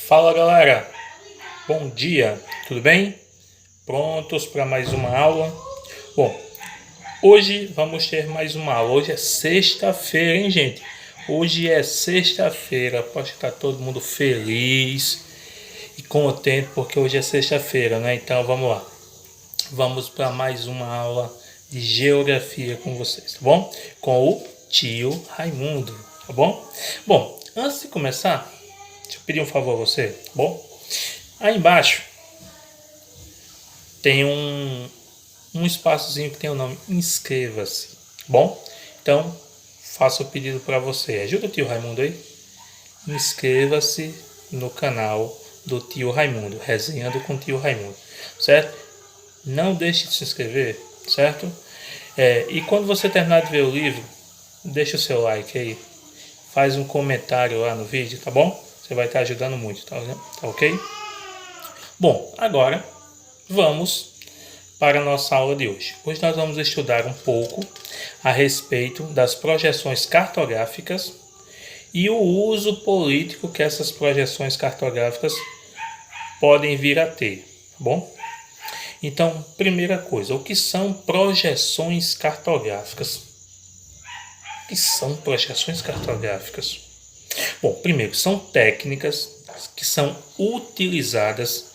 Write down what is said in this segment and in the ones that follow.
Fala galera, bom dia, tudo bem? Prontos para mais uma aula? Bom, hoje vamos ter mais uma aula. Hoje é sexta-feira, hein, gente? Hoje é sexta-feira, pode estar todo mundo feliz e contente porque hoje é sexta-feira, né? Então vamos lá, vamos para mais uma aula de geografia com vocês, tá bom? Com o tio Raimundo, tá bom? Bom, antes de começar, deixa eu pedir um favor a você, tá bom? Aí embaixo tem um espaçozinho que tem o nome Inscreva-se, tá bom? Então, faço o pedido para você. Ajuda o tio Raimundo aí. Inscreva-se no canal do tio Raimundo, Resenhando com o tio Raimundo, certo? Não deixe de se inscrever, certo? E quando você terminar de ver o livro, deixa o seu like aí. Faz um comentário lá no vídeo, tá bom? Você vai estar ajudando muito, tá ok? Bom, agora vamos para a nossa aula de hoje. Hoje nós vamos estudar um pouco a respeito das projeções cartográficas e o uso político que essas projeções cartográficas podem vir a ter, tá bom? Então, primeira coisa, o que são projeções cartográficas? O que são projeções cartográficas? Bom, primeiro, são técnicas que são utilizadas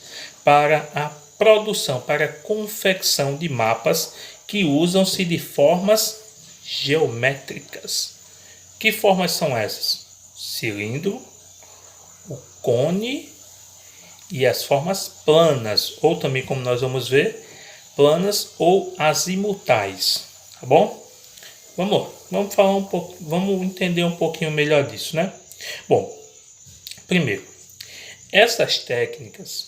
para a produção, para a confecção de mapas que usam-se de formas geométricas. Que formas são essas? Cilindro, o cone e as formas planas, ou também, como nós vamos ver, planas ou azimutais, tá bom? Vamos falar um pouco, vamos entender um pouquinho melhor disso, né? Bom, primeiro, essas técnicas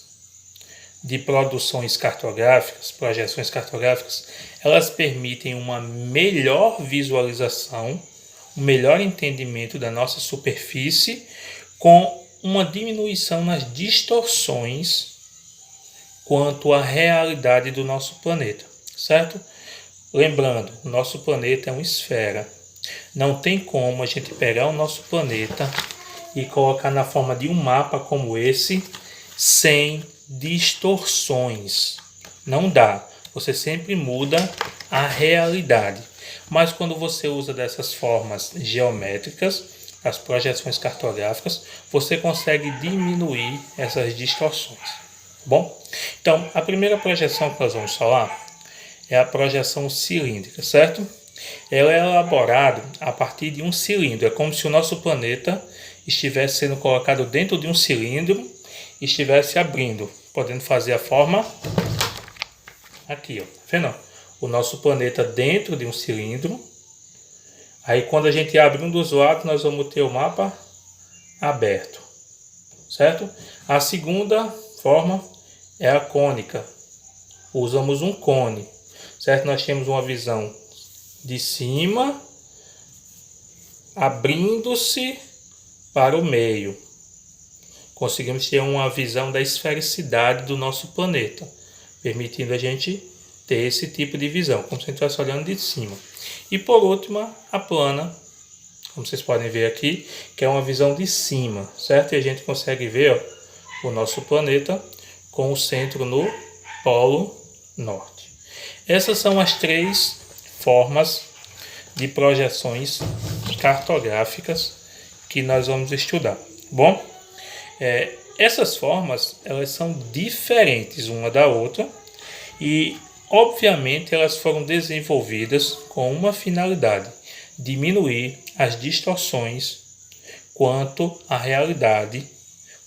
de produções cartográficas, projeções cartográficas, elas permitem uma melhor visualização, um melhor entendimento da nossa superfície, com uma diminuição nas distorções quanto à realidade do nosso planeta, certo? Lembrando, o nosso planeta é uma esfera. Não tem como a gente pegar o nosso planeta e colocar na forma de um mapa como esse, sem distorções. Não dá. Você sempre muda a realidade. Mas quando você usa dessas formas geométricas, as projeções cartográficas, você consegue diminuir essas distorções. Bom? Então, a primeira projeção que nós vamos falar é a projeção cilíndrica, certo? Ela é elaborada a partir de um cilindro. É como se o nosso planeta estivesse sendo colocado dentro de um cilindro e estivesse abrindo, podendo fazer a forma aqui, ó. Tá vendo? O nosso planeta dentro de um cilindro. Aí quando a gente abre um dos lados, nós vamos ter o mapa aberto, certo? A segunda forma é a cônica. Usamos um cone, certo? Nós temos uma visão de cima, abrindo-se para o meio. Conseguimos ter uma visão da esfericidade do nosso planeta, permitindo a gente ter esse tipo de visão, como se a gente estivesse olhando de cima. E por último, a plana, como vocês podem ver aqui, que é uma visão de cima, certo? E a gente consegue ver, ó, o nosso planeta com o centro no Polo Norte. Essas são as três formas de projeções cartográficas que nós vamos estudar. Bom, essas formas elas são diferentes uma da outra e obviamente elas foram desenvolvidas com uma finalidade: diminuir as distorções quanto à realidade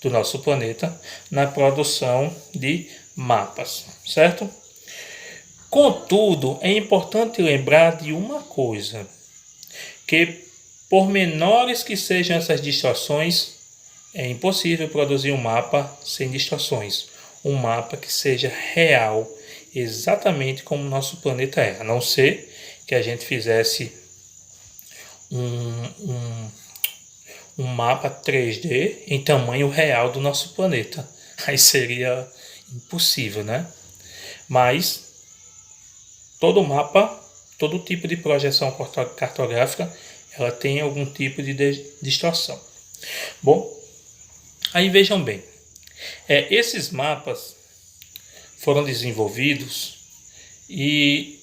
do nosso planeta na produção de mapas, certo? Contudo, é importante lembrar de uma coisa, que por menores que sejam essas distorções, é impossível produzir um mapa sem distorções. Um mapa que seja real, exatamente como o nosso planeta é, a não ser que a gente fizesse um mapa 3D em tamanho real do nosso planeta. Aí seria impossível, né? Mas todo mapa, todo tipo de projeção cartográfica, ela tem algum tipo de distorção. Bom, aí vejam bem, Esses mapas foram desenvolvidos e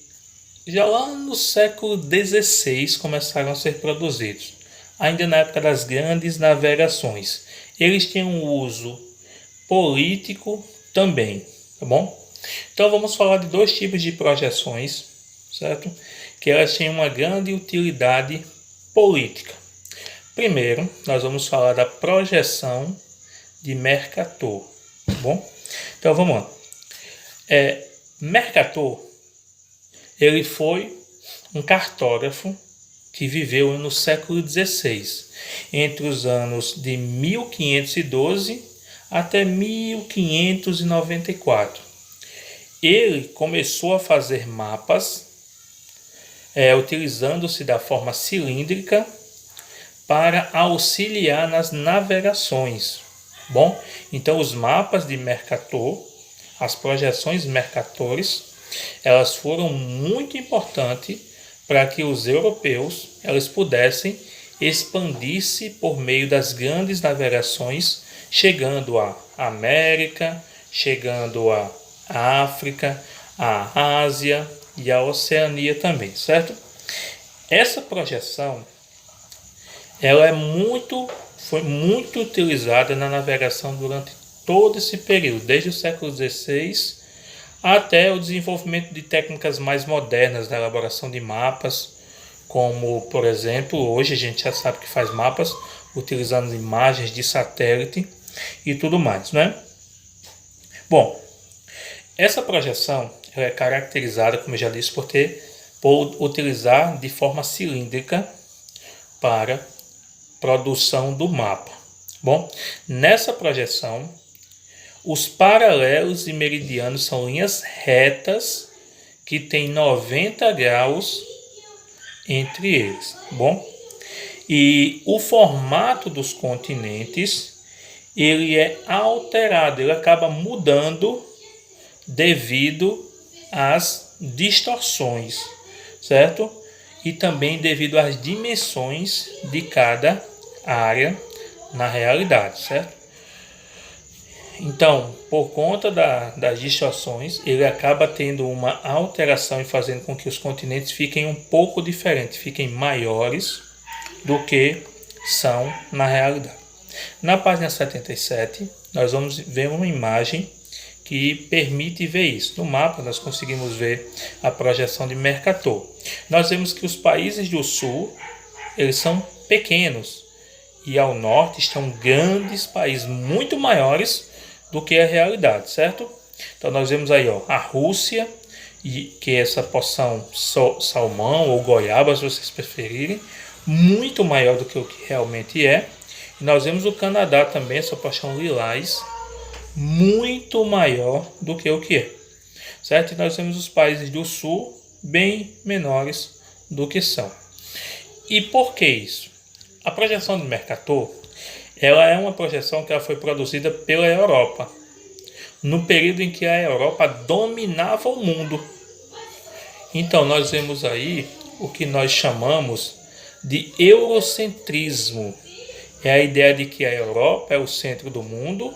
já lá no século XVI começaram a ser produzidos, ainda na época das grandes navegações. Eles tinham um uso político também, tá bom? Então vamos falar de dois tipos de projeções, certo? Que elas têm uma grande utilidade política. Primeiro, nós vamos falar da projeção de Mercator, tá bom? Então vamos lá. Mercator, ele foi um cartógrafo que viveu no século XVI, entre os anos de 1512 até 1594. Ele começou a fazer mapas utilizando-se da forma cilíndrica para auxiliar nas navegações. Bom, então os mapas de Mercator, as projeções Mercatores, elas foram muito importantes para que os europeus eles pudessem expandir-se por meio das grandes navegações, chegando à América, chegando à África, à Ásia e à Oceania também, certo? Essa projeção ela foi muito utilizada na navegação durante todo esse período, desde o século XVI até o desenvolvimento de técnicas mais modernas da elaboração de mapas, como, por exemplo, hoje a gente já sabe que faz mapas utilizando imagens de satélite e tudo mais, né? Bom, essa projeção ela é caracterizada, como eu já disse, por utilizar de forma cilíndrica para produção do mapa. Bom, nessa projeção, os paralelos e meridianos são linhas retas que têm 90 graus entre eles. Bom, e o formato dos continentes ele é alterado, ele acaba mudando devido às distorções, certo? E também devido às dimensões de cada área na realidade, certo? Então, por conta das distorções, ele acaba tendo uma alteração e fazendo com que os continentes fiquem um pouco diferentes, fiquem maiores do que são na realidade. Na página 77, nós vamos ver uma imagem que permite ver isso. No mapa, nós conseguimos ver a projeção de Mercator. Nós vemos que os países do sul, eles são pequenos, e ao norte estão grandes países, muito maiores do que a realidade, certo? Então nós vemos aí a Rússia, que é essa porção salmão ou goiaba, se vocês preferirem, muito maior do que o que realmente é. E nós vemos o Canadá também, essa porção lilás, muito maior do que o que é, certo? E nós vemos os países do sul bem menores do que são. E por que isso? A projeção do Mercator, ela é uma projeção que ela foi produzida pela Europa, no período em que a Europa dominava o mundo. Então nós vemos aí o que nós chamamos de eurocentrismo. É a ideia de que a Europa é o centro do mundo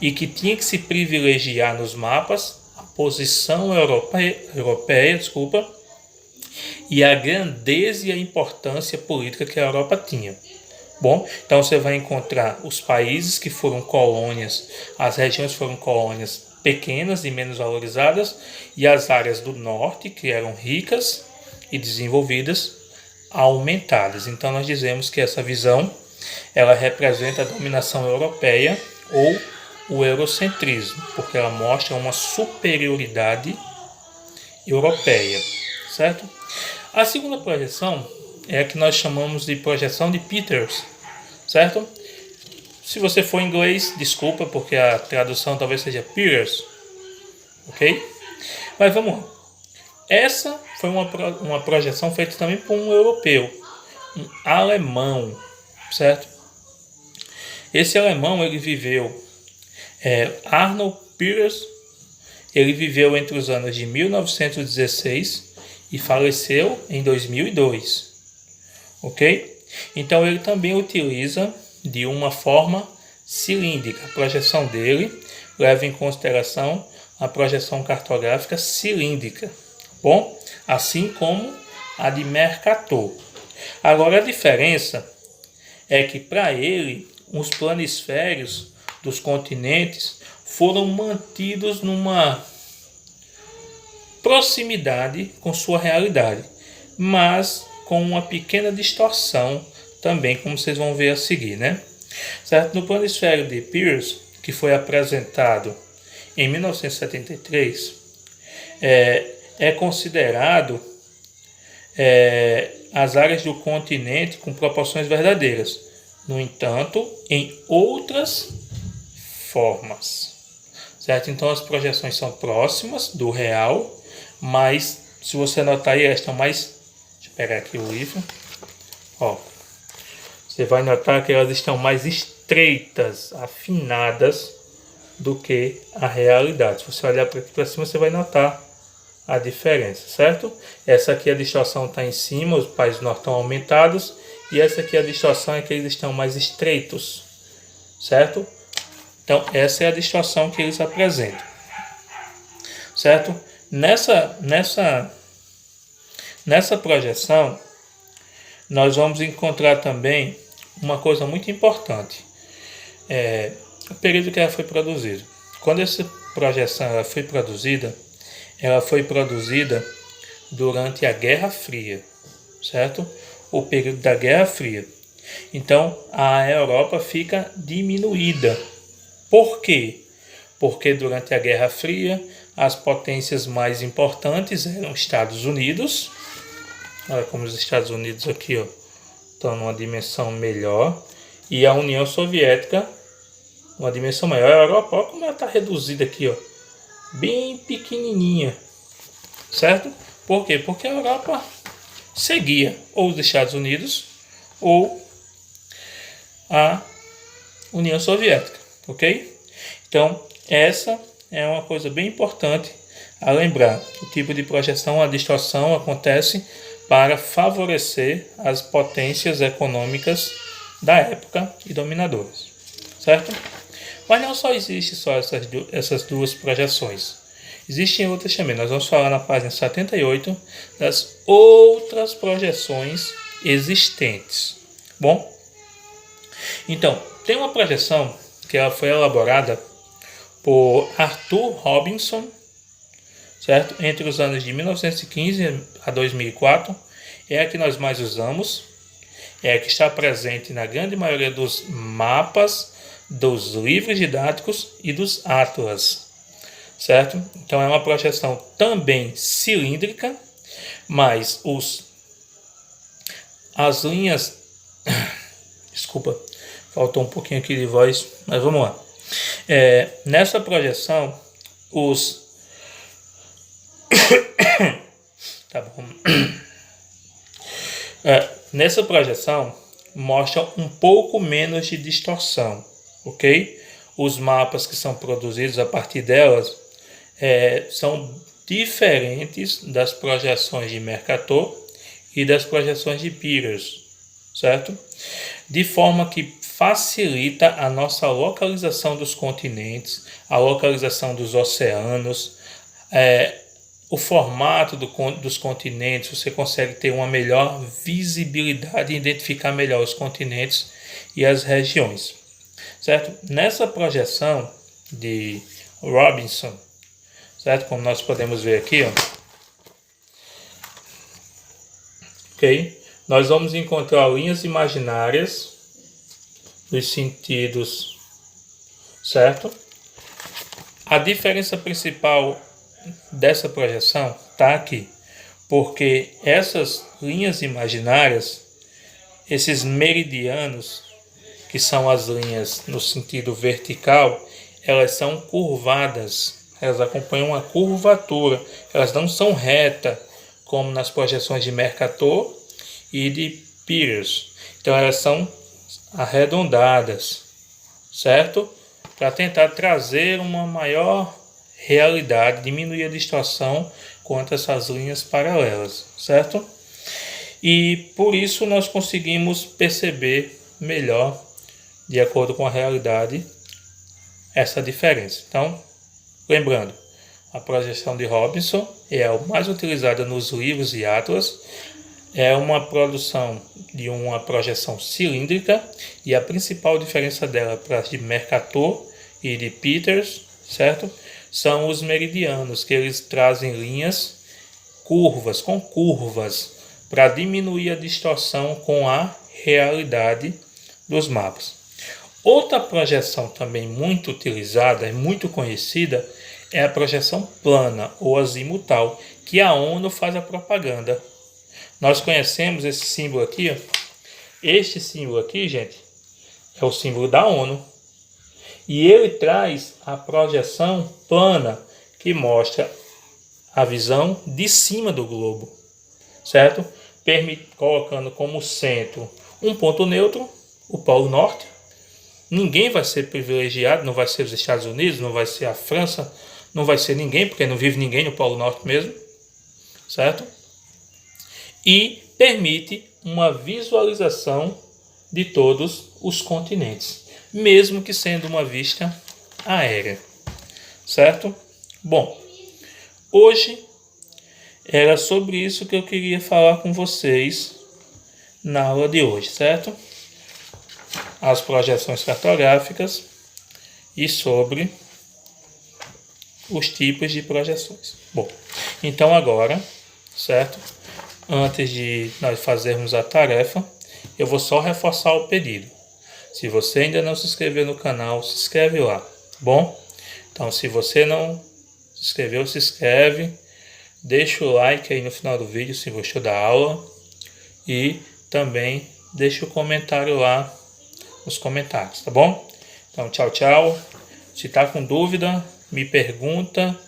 e que tinha que se privilegiar nos mapas a posição europeia, e a grandeza e a importância política que a Europa tinha. Bom, então você vai encontrar os países que foram colônias, as regiões que foram colônias pequenas e menos valorizadas, e as áreas do norte, que eram ricas e desenvolvidas, aumentadas. Então nós dizemos que essa visão ela representa a dominação europeia ou o eurocentrismo, porque ela mostra uma superioridade europeia, certo? A segunda projeção é a que nós chamamos de projeção de Peters, certo? Se você for em inglês, desculpa, porque a tradução talvez seja Peters, ok? Mas vamos lá. Essa foi uma projeção feita também por um europeu, um alemão, certo? Esse alemão, ele viveu, Arnold Peters, ele viveu entre os anos de 1916 e faleceu em 2002, ok? Então ele também utiliza de uma forma cilíndrica. A projeção dele leva em consideração a projeção cartográfica cilíndrica, bom? Assim como a de Mercator. Agora, a diferença é que para ele, os planisférios dos continentes foram mantidos numa proximidade com sua realidade, mas com uma pequena distorção também, como vocês vão ver a seguir, né? Certo? No planisfério de Peirce, que foi apresentado em 1973, é considerado as áreas do continente com proporções verdadeiras. No entanto, em outras formas. Certo? Então as projeções são próximas do real, mas se você notar aí, elas estão mais... Deixa eu pegar aqui o livro. Ó, você vai notar que elas estão mais estreitas, afinadas do que a realidade. Se você olhar para aqui para cima, você vai notar a diferença, certo? Essa aqui a distorção está em cima, os pais norte estão aumentados, e essa aqui a distorção é que eles estão mais estreitos, certo? Então essa é a distorção que eles apresentam, certo? Nessa projeção nós vamos encontrar também uma coisa muito importante, o período que ela foi produzida. Quando essa projeção ela foi produzida durante a Guerra Fria, certo? O período da Guerra Fria. Então a Europa fica diminuída. Por quê? Porque durante a Guerra Fria as potências mais importantes eram os Estados Unidos. Olha como os Estados Unidos aqui, ó, estão numa dimensão melhor, e a União Soviética uma dimensão maior. A Europa, olha como ela está reduzida aqui, ó, bem pequenininha, certo? Por quê? Porque a Europa seguia ou os Estados Unidos ou a União Soviética, ok? Então essa é uma coisa bem importante a lembrar. O tipo de projeção, a distorção acontece para favorecer as potências econômicas da época e dominadoras, certo? Mas não só existe essas duas projeções. Existem outras também. Nós vamos falar na página 78 das outras projeções existentes. Bom, então, tem uma projeção que ela foi elaborada por Arthur Robinson, certo? Entre os anos de 1915 a 2004, é a que nós mais usamos, é a que está presente na grande maioria dos mapas, dos livros didáticos e dos atlas, certo? Então é uma projeção também cilíndrica, mas as linhas... Desculpa, faltou um pouquinho aqui de voz, mas vamos lá. Nessa projeção, tá bom. Nessa projeção mostra um pouco menos de distorção, ok? Os mapas que são produzidos a partir delas são diferentes das projeções de Mercator e das projeções de Peirce, certo? De forma que facilita a nossa localização dos continentes, a localização dos oceanos, o formato dos continentes. Você consegue ter uma melhor visibilidade e identificar melhor os continentes e as regiões, certo? Nessa projeção de Robinson, certo? Como nós podemos ver aqui, ó, ok? Nós vamos encontrar linhas imaginárias dos sentidos, certo? A diferença principal dessa projeção está aqui, porque essas linhas imaginárias, esses meridianos, que são as linhas no sentido vertical, elas são curvadas, elas acompanham uma curvatura, elas não são retas, como nas projeções de Mercator e de Peirce. Então elas são arredondadas, certo? Para tentar trazer uma maior realidade, diminuir a distorção quanto a essas linhas paralelas, certo? E por isso nós conseguimos perceber melhor de acordo com a realidade, essa diferença. Então, lembrando, a projeção de Robinson é a mais utilizada nos livros e atlas, é uma produção de uma projeção cilíndrica e a principal diferença dela para as de Mercator e de Peters, certo? São os meridianos, que eles trazem linhas com curvas, para diminuir a distorção com a realidade dos mapas. Outra projeção também muito utilizada e muito conhecida é a projeção plana ou azimutal, que a ONU faz a propaganda. Nós conhecemos esse símbolo aqui, ó. Este símbolo aqui, gente, é o símbolo da ONU. E ele traz a projeção plana, que mostra a visão de cima do globo, certo? Colocando como centro um ponto neutro, o Polo Norte. Ninguém vai ser privilegiado, não vai ser os Estados Unidos, não vai ser a França, não vai ser ninguém, porque não vive ninguém no Polo Norte mesmo, certo? E permite uma visualização de todos os continentes, mesmo que sendo uma vista aérea, certo? Bom, hoje era sobre isso que eu queria falar com vocês na aula de hoje, certo? As projeções cartográficas e sobre os tipos de projeções. Bom, então agora, certo? Antes de nós fazermos a tarefa, eu vou só reforçar o pedido. Se você ainda não se inscreveu no canal, se inscreve lá, bom? Então, se você não se inscreveu, se inscreve, deixa o like aí no final do vídeo se gostou da aula e também deixa o comentário lá nos comentários, tá bom? Então, tchau, tchau. Se tá com dúvida, me pergunta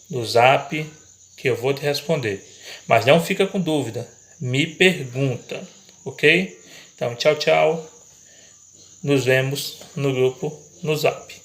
no zap que eu vou te responder. Mas não fica com dúvida, me pergunta, ok? Então, tchau, tchau. Nos vemos no grupo no zap.